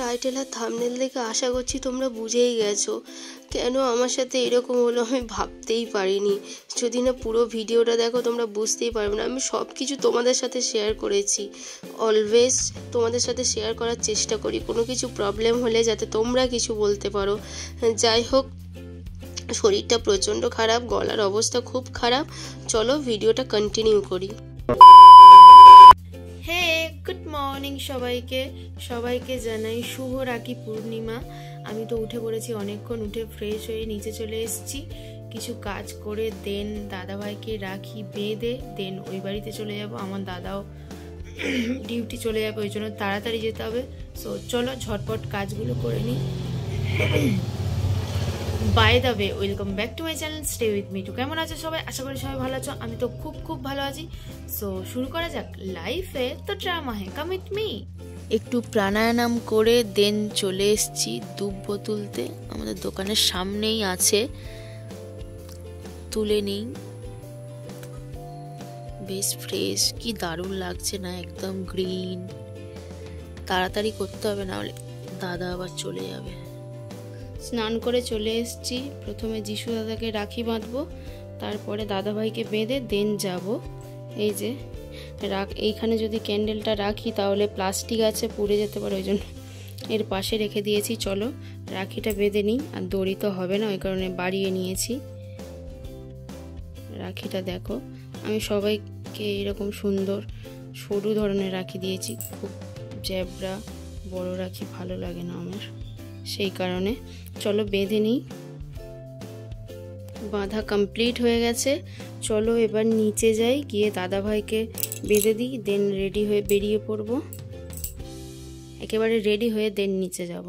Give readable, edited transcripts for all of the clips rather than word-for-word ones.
Title আর thumbnail দেখে আশা করছি তোমরা বুঝেই গেছো কেন আমার সাথে এরকম হলো। আমি ভাবতেই পারিনি। যদি না পুরো ভিডিওটা দেখো তোমরা বুঝতেই পারবে না। আমি সব কিছু তোমাদের সাথে শেয়ার করেছি, অলওয়েজ তোমাদের সাথে শেয়ার করার চেষ্টা করি, কোনো কিছু প্রবলেম হলে যাতে তোমরা কিছু বলতে পারো। যাই হোক, শরীরটা প্রচণ্ড খারাপ, গলার অবস্থা খুব খারাপ। চলো ভিডিওটা কন্টিনিউ করি। গুড মর্নিং সবাইকে জানাই শুভ রাখি পূর্ণিমা। আমি তো উঠে পড়েছি অনেকক্ষণ, উঠে ফ্রেশ হয়ে নিচে চলে এসেছি, কিছু কাজ করে দেন দাদাভাইকে রাখি বেঁধে দেন ওই বাড়িতে চলে যাব। আমার দাদাও ডিউটি চলে যাবে, ওই জন্য তাড়াতাড়ি যেতে হবে। সো চলো ঝটপট কাজগুলো করে নিই। By the way, welcome back to my channel stay with me too. কেমন আছো সবাই? আশা করি সবাই ভালো আছো। আমি তো খুব ভালো আছি। সো শুরু করা যাক। লাইফে তো ড্রামা হ্যাঁ, কাম উইথ মি। একটু প্রাণায়াম করে দেন চলে এসেছি দুব্বো তুলতে। আমাদের দোকানের সামনেই আছে, তুলে নিই। বেশ ফ্রেশ, কি দারুণ লাগছে না, একদম গ্রিন। তাড়াতাড়ি করতে হবে, না হলে দাদা আবার চলে যাবে। স্নান করে চলে এসেছি। প্রথমে যিশু দাদাকে রাখি বাঁধবো, তারপরে দাদাভাইকে বেঁধে দেন যাব। এই যে এইখানে যদি ক্যান্ডেলটা রাখি তাহলে প্লাস্টিক আছে, পুড়ে যেতে পারে, ওই জন্য এর পাশে রেখে দিয়েছি। চলো রাখিটা বেঁধে নিই। আর দড়ি তো হবে না, ওই কারণে বাড়িয়ে নিয়েছি। রাখিটা দেখো, আমি সবাইকে এরকম সুন্দর সরু ধরনের রাখি দিয়েছি। খুব জ্যাবরা বড় রাখি ভালো লাগে না আমার, সেই কারণে। চলো বেঁধে নিই। বাঁধা কমপ্লিট হয়ে গেছে। চলো এবার নিচে যাই, গিয়ে দাদাভাইকে বেঁধে দিই, দেন রেডি হয়ে বেরিয়ে পড়ব। একেবারে রেডি হয়ে দেন নিচে যাব।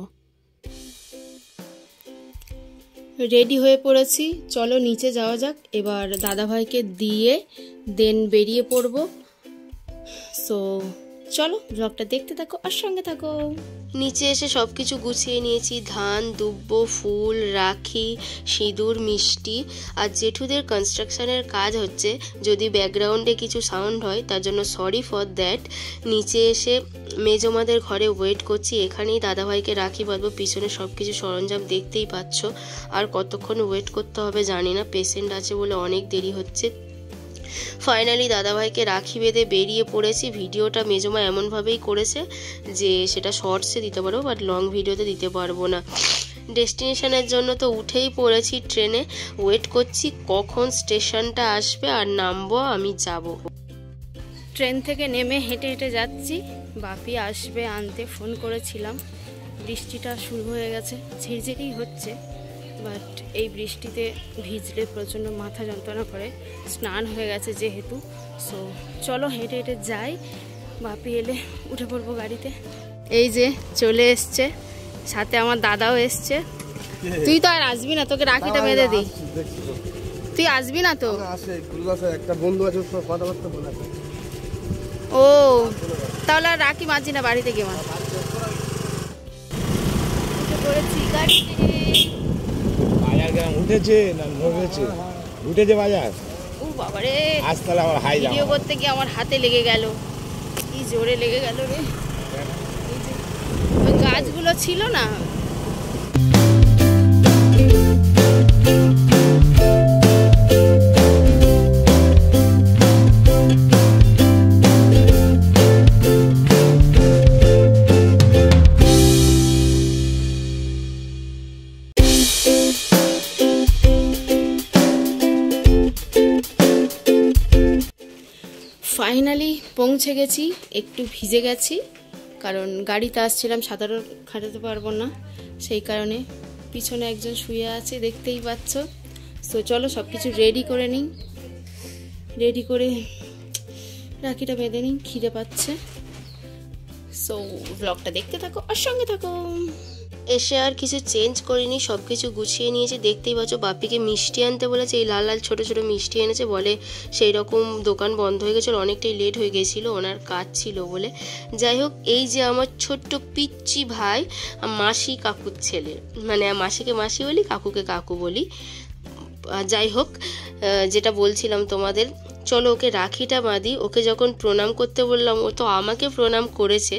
রেডি হয়ে পড়েছি, চলো নিচে যাওয়া যাক। এবার দাদাভাইকে দিয়ে দেন বেরিয়ে পড়ব। সো চলো ব্লগটা দেখতে থাকো আর সঙ্গে থাকো। নিচে এসে সব কিছু গুছিয়ে নিয়েছি, ধান, দুব্বো, ফুল, রাখি, সিঁদুর, মিষ্টি। আর জেঠুদের কনস্ট্রাকশনের কাজ হচ্ছে, যদি ব্যাকগ্রাউন্ডে কিছু সাউন্ড হয় তার জন্য সরি ফর দ্যাট। নিচে এসে মেজমাদের ঘরে ওয়েট করছি, এখানেই দাদাভাইকে রাখি বাঁধবো। পিছনে সব কিছু সরঞ্জাম দেখতেই পাচ্ছ। আর কতক্ষণ ওয়েট করতে হবে জানি না, পেশেন্ট আছে বলে অনেক দেরি হচ্ছে। ফাইনালি দাদাভাইকে রাখি বেঁধে বেরিয়ে পড়েছি। ভিডিওটা মেজমা এমনভাবেই করেছে যে সেটা শর্টসে দিতে পারবো, বাট লং ভিডিওতে দিতে পারবো না। ডেস্টিনেশনের জন্য তো উঠেই পড়েছি, ট্রেনে ওয়েট করছি কখন স্টেশনটা আসবে আর নামবো, আমি যাব। ট্রেন থেকে নেমে হেঁটে হেঁটে যাচ্ছি। বাপি আসবে আনতে, ফোন করেছিলাম। বৃষ্টিটা শুরু হয়ে গেছে, ঝিরঝিরি হচ্ছে, বাট এই বৃষ্টিতে ভিজলে প্রচণ্ড মাথা যন্ত্রণা করে। স্নান হয়ে গেছে যেহেতু। সো চলো হেঁটে হেঁটে যাই, বাপি এলে উঠে পড়বো গাড়িতে। এই যে চলে এসছে, সাথে আমার দাদাও এসছে। তুই তো আর আসবি না, তোকে রাখিটা বেঁধে দিই। তুই আসবি না তো? একটা বন্ধু আছে, ও তাহলে আর রাখি মাঝি না, বাড়িতে গিয়ে মাছ পড়েছি গাড়িতে। উঠেছে না উঠেছে বাজার। ও বাবারে, আজ তাহলে আমার হাই ভিডিও করতে গিয়ে আমার হাতে লেগে গেল, কি জোরে লেগে গেল রে। ওই গাছগুলো ছিল না। ফাইনালি পৌঁছে গেছি। একটু ভিজে গেছি, কারণ গাড়িতে আসছিলাম, সাঁতার কাটাতে পারবো না, সেই কারণে। পিছনে একজন শুয়ে আছে, দেখতেই পাচ্ছ। সো চলো সব কিছু রেডি করে নিই। রেডি করে রাখিটা বেঁধে নিই, খিদে পাচ্ছে। সো ব্লগটা দেখতে থাকো আর সঙ্গে থাকো। এসে আর কিছু চেঞ্জ করিনি, সব কিছু গুছিয়ে নিয়েছি। দেখতেই পাচ্ছ বাপিকে মিষ্টি আনতে বলেছে, এই লাল লাল ছোট ছোট মিষ্টি এনেছে। বলে সেই রকম দোকান বন্ধ হয়ে গেছিলো, অনেকটাই লেট হয়ে গেছিলো, ওনার কাজ ছিল বলে। যাই হোক, এই যে আমার ছোট্ট পিচ্চি ভাই, মাসি কাকুর ছেলে, মানে মাসিকে মাসি বলি, কাকুকে কাকু বলি। যাই হোক, যেটা বলছিলাম তোমাদের, চলো ওকে রাখিটা বাঁধি। ওকে যখন প্রণাম করতে বললাম, ও তো আমাকে প্রণাম করেছে।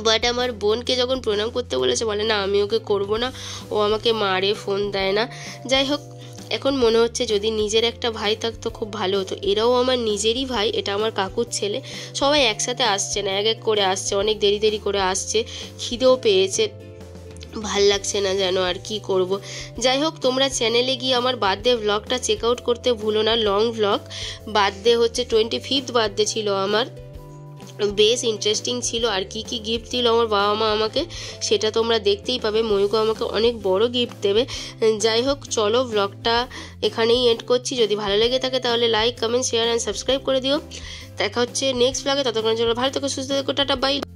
বাট আমার বোনকে যখন প্রণাম করতে বলেছে, বলে না আমি ওকে করবো না, ও আমাকে মারে, ফোন দেয় না। যাই হোক, এখন মনে হচ্ছে যদি নিজের একটা ভাই থাকতো খুব ভালো হতো। এরাও আমার নিজেরই ভাই, এটা আমার কাকুর ছেলে। সবাই একসাথে আসছে না, এক এক করে আসছে, অনেক দেরি দেরি করে আসছে, খিদেও পেয়েছে, ভাল লাগছে না যেন, আর কি করব। যাই হোক, তোমরা চ্যানেলে গিয়ে আমার বার্থডে ভ্লগটা চেক আউট করতে ভুলো না, লং ভ্লগ। বার্থডে হচ্ছে 25th বার্থডে ছিল আমার, বেশ ইন্টারেস্টিং ছিল। আর কি কি গিফট দিল আমার বাবা মা আমাকে, সেটা তোমরা দেখতেই পাবে। ময়ূকও আমাকে অনেক বড় গিফট দেবে। যাই হোক, চলো ভ্লগটা এখানেই এন্ড করছি। যদি ভালো লেগে থাকে তাহলে like, comment, share and subscribe করে দিও। দেখা হচ্ছে নেক্সট ভ্লগে। ততক্ষণ চলো ভালো থেকো, সুস্থ থেকো, টাটা, বাই।